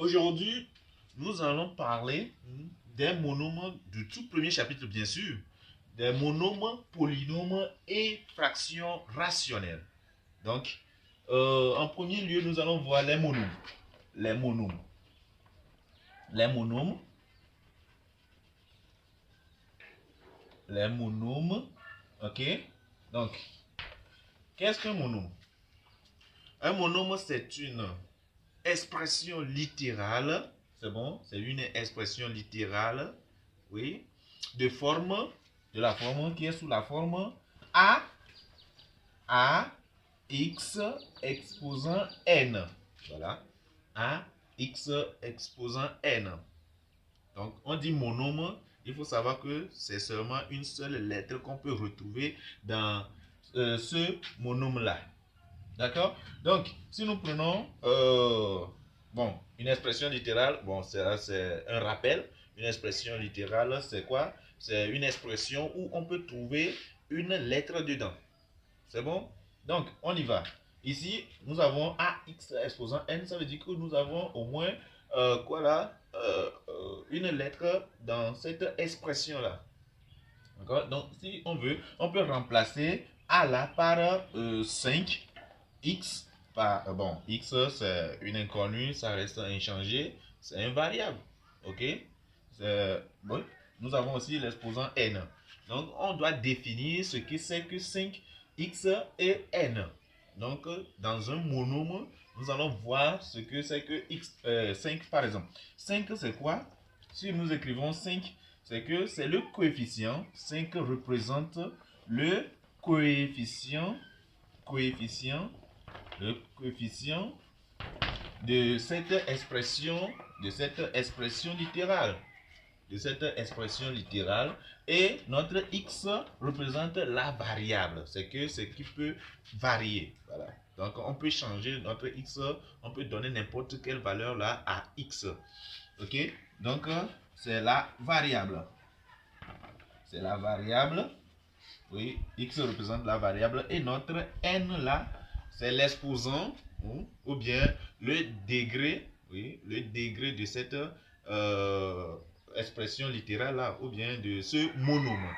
Aujourd'hui, nous allons parler des monômes du tout premier chapitre, bien sûr, des monômes, polynômes et fractions rationnelles. Donc, en premier lieu, nous allons voir les monômes. Les monômes. Les monômes. Les monômes. Ok. Donc, qu'est-ce qu'un monôme? Un monôme, c'est une expression littérale. C'est bon? C'est une expression littérale. Oui. De la forme qui est sous la forme A, X exposant N. Voilà. A, X exposant N. Donc, on dit monôme. Il faut savoir que c'est seulement une seule lettre qu'on peut retrouver dans ce monôme-là. D'accord? Donc, si nous prenons une expression littérale, c'est un rappel. Une expression littérale, c'est quoi? C'est une expression où on peut trouver une lettre dedans. C'est bon? Donc, on y va. Ici, nous avons AX exposant N. Ça veut dire que nous avons au moins une lettre dans cette expression-là. D'accord? Donc, si on veut, on peut remplacer A là par 5. X, X c'est une inconnue, ça reste inchangé, c'est invariable. Ok? Bon. Nous avons aussi l'exposant N. Donc, on doit définir ce que c'est que 5X et N. Donc, dans un monôme, nous allons voir ce que c'est que 5 par exemple. 5 c'est quoi? Si nous écrivons 5, c'est que c'est le coefficient. 5 représente le coefficient de cette expression littérale. Et notre x représente la variable. C'est que ce qui peut varier. Voilà. Donc on peut changer notre x, on peut donner n'importe quelle valeur là à x. Ok? Donc c'est la variable. Oui, x représente la variable et notre n là, c'est l'exposant ou bien le degré, oui, le degré de cette expression littérale là, ou bien de ce monôme.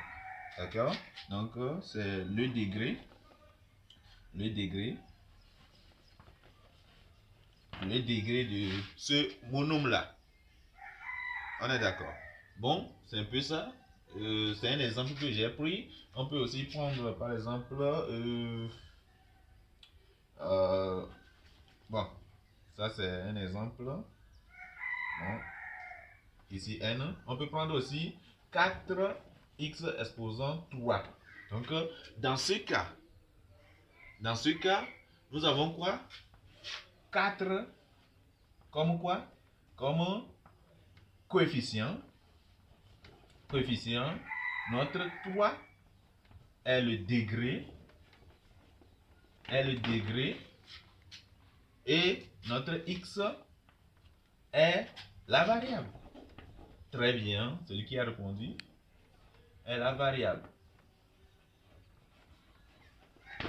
D'accord? Donc c'est le degré de ce monôme là. On est d'accord? Bon, c'est un peu ça. C'est un exemple que j'ai pris. On peut aussi prendre par exemple ça c'est un exemple. Bon, ici n. On peut prendre aussi 4x exposant 3. Donc dans ce cas, nous avons quoi? 4 comme quoi? Comme coefficient. Notre 3 est le degré. Et notre x est la variable. Très bien, celui qui a répondu est la variable.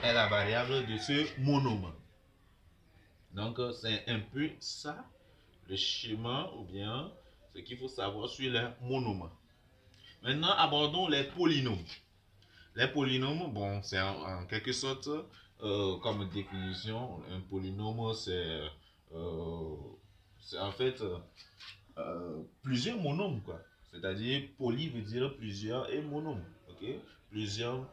De ce monôme. Donc c'est un peu ça le schéma ou bien ce qu'il faut savoir sur les monômes. Maintenant abordons les polynômes. Les polynômes, bon, c'est en quelque sorte comme définition, un polynôme c'est en fait plusieurs monômes quoi. C'est-à-dire poly veut dire plusieurs et monôme, ok? Plusieurs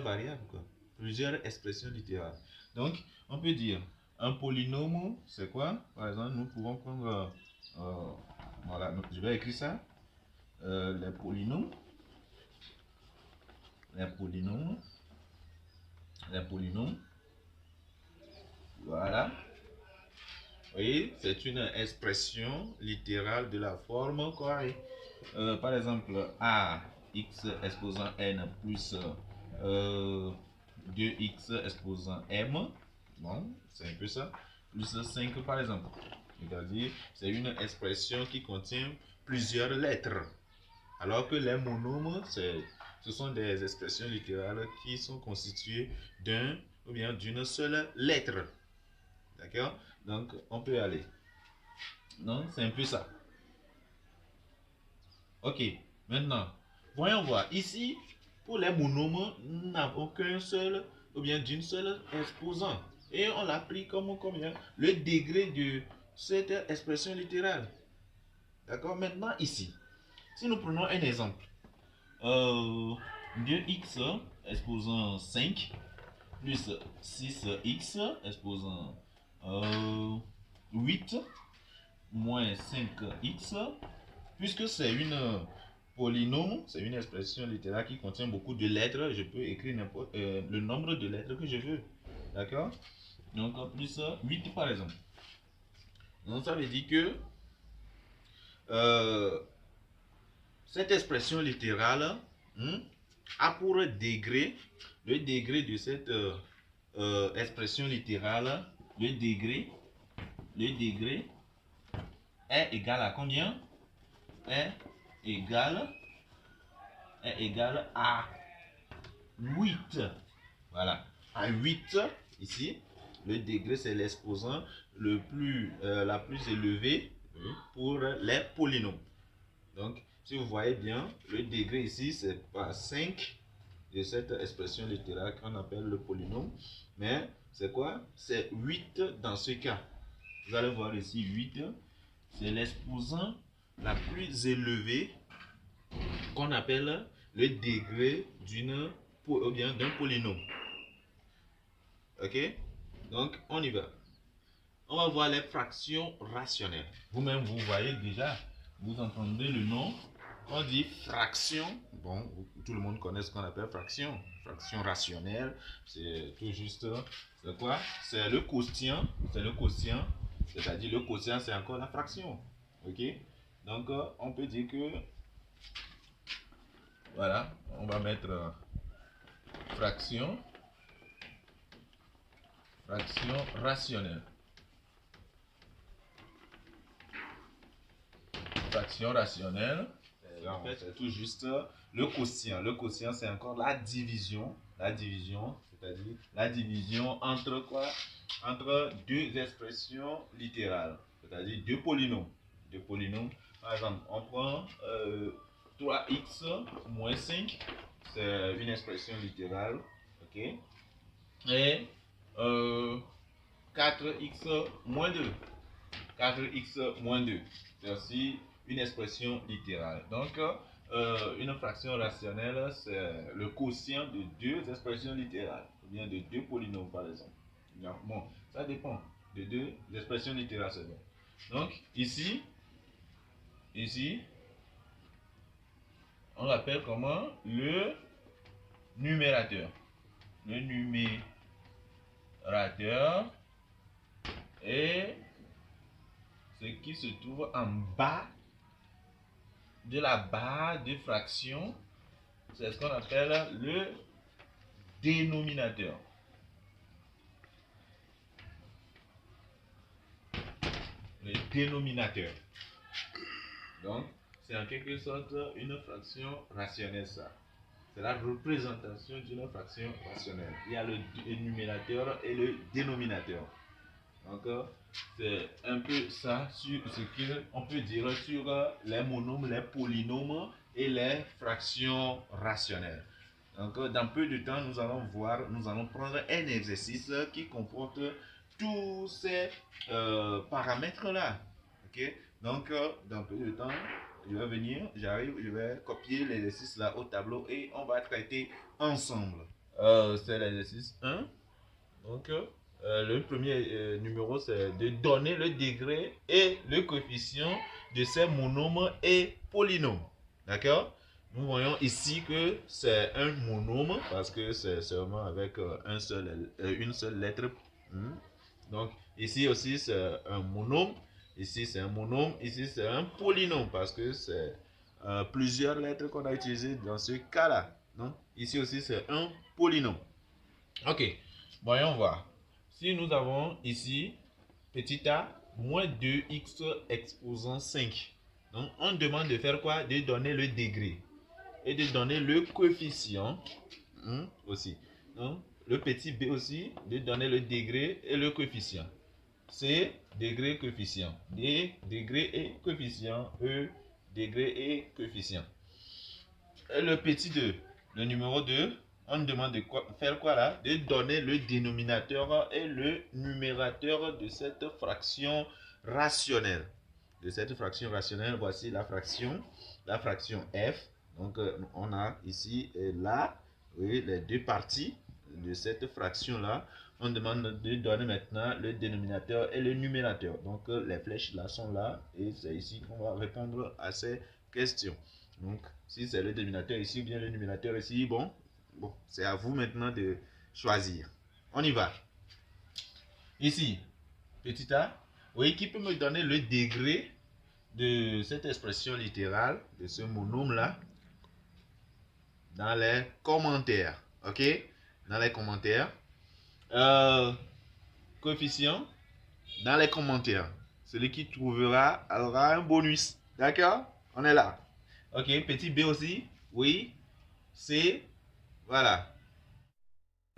variables quoi. Plusieurs expressions littérales. Donc on peut dire un polynôme c'est quoi? Par exemple nous pouvons prendre voilà, je vais écrire ça. Les polynômes. Voilà. Vous voyez, c'est une expression littérale de la forme carrée. Par exemple, ax exposant n plus 2x exposant m. Bon, c'est un peu ça. Plus 5 par exemple. C'est-à-dire, c'est une expression qui contient plusieurs lettres. Alors que les monômes, ce sont des expressions littérales qui sont constituées d'un ou bien d'une seule lettre. D'accord? Donc, on peut aller. Donc, c'est un peu ça. Ok, maintenant, voyons voir. Ici, pour les monomes, nous n'avons qu'un seul, ou bien d'une seule exposant. Et on l'a pris comme combien? Le degré de cette expression littérale. D'accord? Maintenant, ici, si nous prenons un exemple, 2x exposant 5 plus 6x exposant 8 moins 5x, puisque c'est une polynôme, c'est une expression littérale qui contient beaucoup de lettres, je peux écrire le nombre de lettres que je veux. D'accord? Donc plus 8 par exemple. Donc ça veut dire que cette expression littérale a pour degré, le degré de cette expression littérale, le degré est égal à combien? Est égal à 8. Voilà, à 8 ici. Le degré, c'est l'exposant la plus élevée pour les polynômes. Donc, si vous voyez bien, le degré ici, c'est pas 5 de cette expression littérale qu'on appelle le polynôme. Mais c'est quoi? C'est 8 dans ce cas. Vous allez voir ici, 8, c'est l'exposant la plus élevée qu'on appelle le degré d'un polynôme. Ok? Donc, on y va. On va voir les fractions rationnelles. Vous-même, vous voyez déjà, vous entendez le nom. On dit fraction. Bon, tout le monde connaît ce qu'on appelle fraction. Fraction rationnelle, c'est tout juste, c'est quoi? C'est le quotient. C'est le quotient. C'est-à-dire le quotient, c'est encore la fraction. Ok? Donc, on peut dire que, voilà, on va mettre fraction rationnelle. Fraction rationnelle. En fait, c'est tout juste le quotient. Le quotient, c'est encore la division. La division, c'est-à-dire la division entre quoi? Entre deux expressions littérales, c'est-à-dire deux polynômes. Deux polynômes. Par exemple, on prend 3x moins 5, c'est une expression littérale. Ok? Et 4x moins 2. 4x moins 2. C'est aussi une expression littérale. Donc, une fraction rationnelle, c'est le quotient de deux expressions littérales, ou bien de deux polynômes, par exemple. Bon, ça dépend de deux expressions littérales seulement. Donc, ici, on l'appelle comment? Le numérateur. Le numérateur est ce qui se trouve en bas de la barre de fraction, c'est ce qu'on appelle le dénominateur. Le dénominateur. Donc, c'est en quelque sorte une fraction rationnelle, ça. C'est la représentation d'une fraction rationnelle. Il y a le numérateur et le dénominateur. Donc, c'est un peu ça sur ce qu'on peut dire sur les monômes, les polynômes et les fractions rationnelles. Donc, dans peu de temps, nous allons prendre un exercice qui comporte tous ces paramètres-là. Ok? Donc, dans peu de temps, je vais copier l'exercice là au tableau et on va traiter ensemble. C'est l'exercice 1. Donc, le premier numéro, c'est de donner le degré et le coefficient de ces monômes et polynômes. D'accord? Nous voyons ici que c'est un monôme parce que c'est seulement avec une seule lettre. Donc, ici aussi, c'est un monôme. Ici, c'est un monôme. Ici, c'est un polynôme parce que c'est plusieurs lettres qu'on a utilisées dans ce cas-là. Donc, ici aussi, c'est un polynôme. Ok, voyons voir. Si nous avons ici petit a moins 2x exposant 5. Donc, on demande de faire quoi? De donner le degré et de donner le coefficient aussi. Donc, le petit b aussi, de donner le degré et le coefficient. C, degré coefficient. D, degré et coefficient. E, degré et coefficient. Et le petit 2, le numéro 2, on demande de faire quoi là? De donner le dénominateur et le numérateur de cette fraction rationnelle. De cette fraction rationnelle, voici la fraction f. Donc, on a ici et là, oui, les deux parties de cette fraction-là. On demande de donner maintenant le dénominateur et le numérateur. Donc, les flèches là sont là et c'est ici qu'on va répondre à ces questions. Donc, si c'est le dénominateur ici ou bien le numérateur ici, bon, c'est à vous maintenant de choisir. On y va. Ici, petit a, oui, qui peut me donner le degré de cette expression littérale, de ce monôme-là, dans les commentaires. Ok? Dans les commentaires. Coefficient, dans les commentaires. Celui qui trouvera aura un bonus. D'accord? On est là. Ok, petit b aussi. Oui. C. Voilà.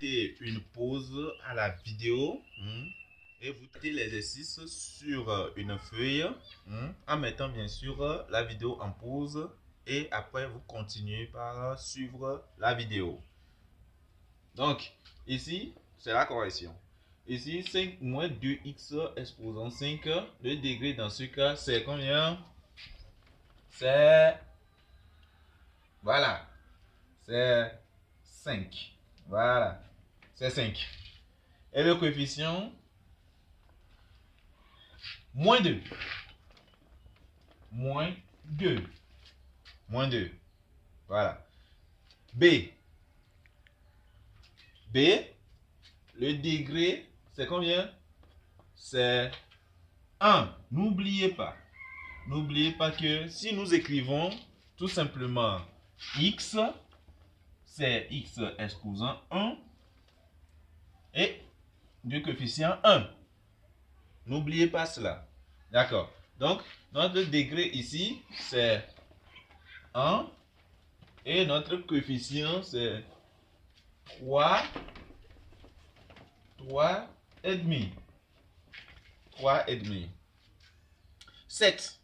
Et une pause à la vidéo. Et vous faites l'exercice sur une feuille. En mettant bien sûr la vidéo en pause. Et après, vous continuez par suivre la vidéo. Donc, ici, c'est la correction. Ici, 5 moins 2x exposant 5. Le degré dans ce cas, c'est combien? C'est... Voilà. C'est 5. Voilà. C'est 5. Et le coefficient? Moins 2. Moins 2. Moins 2. Voilà. B. B. Le degré, c'est combien? C'est 1. N'oubliez pas. N'oubliez pas que si nous écrivons tout simplement x, c'est x exposant 1 et du coefficient 1. N'oubliez pas cela. D'accord. Donc, notre degré ici, c'est 1 et notre coefficient, c'est 3 et demi. 3 et demi. 7.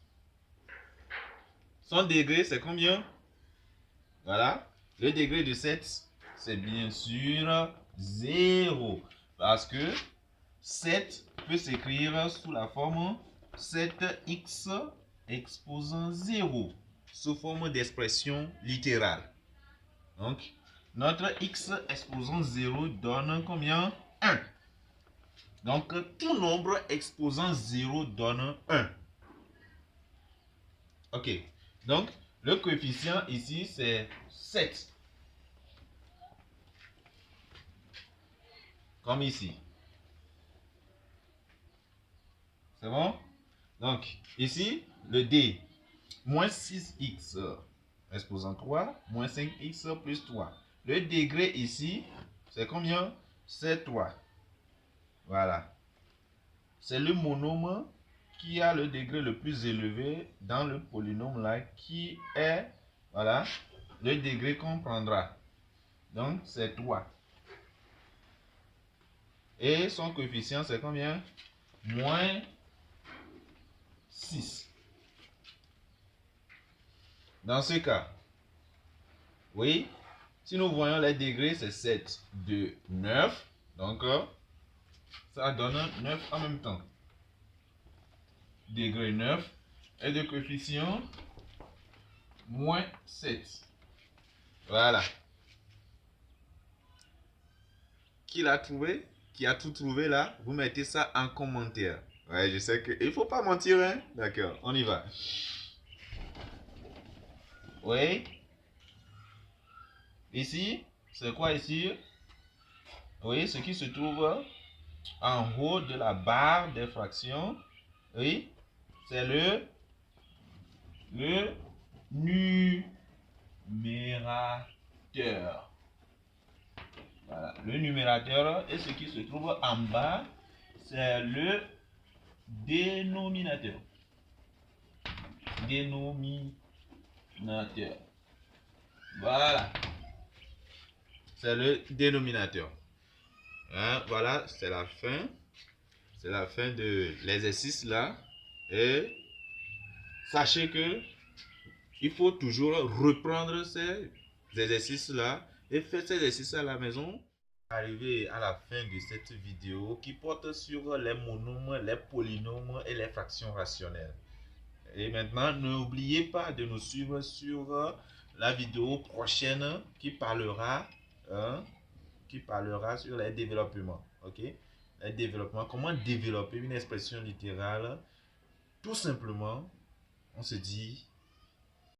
Son degré, c'est combien? Voilà. Le degré de 7, c'est bien sûr 0. Parce que 7 peut s'écrire sous la forme 7x exposant 0. Sous forme d'expression littérale. Donc, notre x exposant 0 donne combien? 1. Donc, tout nombre exposant 0 donne 1. Ok. Donc, le coefficient ici, c'est 7. Comme ici. C'est bon? Donc, ici, le D. Moins 6x exposant 3, moins 5x plus 3. Le degré ici, c'est combien? C'est 3. Voilà. C'est le monôme qui a le degré le plus élevé dans le polynôme là, qui est, voilà, le degré qu'on prendra. Donc, c'est 3. Et son coefficient, c'est combien? Moins 6. Dans ce cas, oui, si nous voyons les degrés, c'est 7, 2, 9. Donc, ça donne 9 en même temps. Degré 9 et de coefficient moins 7. Voilà. Qui l'a trouvé? Qui a tout trouvé là? Vous mettez ça en commentaire. Ouais, je sais qu'il ne faut pas mentir, hein? D'accord, on y va. Oui. Ici, c'est quoi ici? Oui, ce qui se trouve en haut de la barre des fractions. Oui, c'est le numérateur. Voilà, le numérateur. Et ce qui se trouve en bas, c'est le dénominateur. Dénominateur. Voilà. C'est le dénominateur. Hein, voilà, c'est la fin. C'est la fin de l'exercice là. Et sachez que il faut toujours reprendre ces exercices là et faire ces exercices à la maison. Arrivé à la fin de cette vidéo qui porte sur les monômes, les polynômes et les fractions rationnelles. Et maintenant, n'oubliez pas de nous suivre sur la vidéo prochaine qui parlera sur les développements. Ok? Les développements. Comment développer une expression littérale? Tout simplement, on se dit